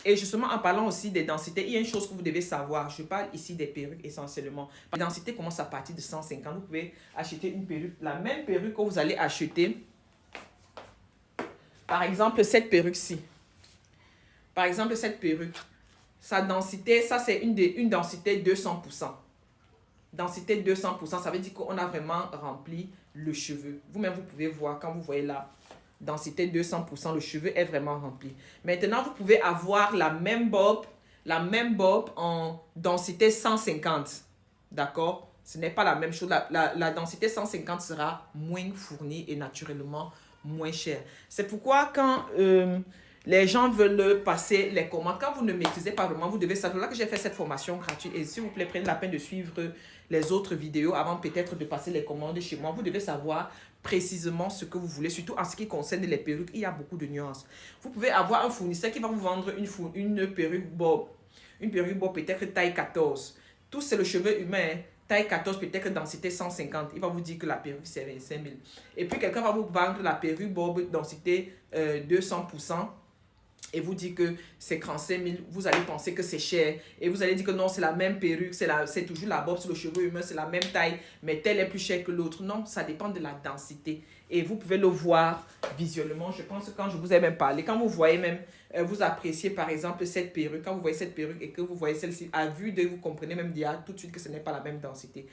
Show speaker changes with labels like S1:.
S1: Et justement, en parlant aussi des densités, il y a une chose que vous devez savoir. Je parle ici des perruques essentiellement. La densité commence à partir de 150. Vous pouvez acheter une perruque, la même perruque que vous allez acheter. Par exemple, cette perruque-ci. Par exemple, cette perruque. Sa densité, ça c'est une densité 200%. Densité 200%, ça veut dire qu'on a vraiment rempli le cheveu. Vous-même, vous pouvez voir, quand vous voyez là, densité 200%, le cheveu est vraiment rempli. Maintenant, vous pouvez avoir la même bob en densité 150. D'accord? Ce n'est pas la même chose. La densité 150 sera moins fournie et naturellement moins chère. C'est pourquoi quand les gens veulent passer les commandes, quand vous ne maîtrisez pas vraiment, vous devez savoir. Là que j'ai fait cette formation gratuite. Et s'il vous plaît, prenez la peine de suivre les autres vidéos avant peut-être de passer les commandes chez moi. Vous devez savoir précisément ce que vous voulez, surtout en ce qui concerne les perruques. Il y a beaucoup de nuances. Vous pouvez avoir un fournisseur qui va vous vendre une perruque bob. Une perruque bob peut-être taille 14. Tout c'est le cheveu humain. Taille 14, peut-être densité 150. Il va vous dire que la perruque c'est 25 000. Et puis quelqu'un va vous vendre la perruque bob densité 200%. Et vous dit que c'est 35 000, vous allez penser que c'est cher. Et vous allez dire que non, c'est la même perruque, c'est toujours la bob sur le cheveu humain, c'est la même taille, mais telle est plus chère que l'autre. Non, ça dépend de la densité. Et vous pouvez le voir visuellement. Je pense que quand je vous ai même parlé, quand vous voyez même, vous appréciez par exemple cette perruque, quand vous voyez cette perruque et que vous voyez celle-ci, à vue d'œil, vous comprenez même tout de suite que ce n'est pas la même densité.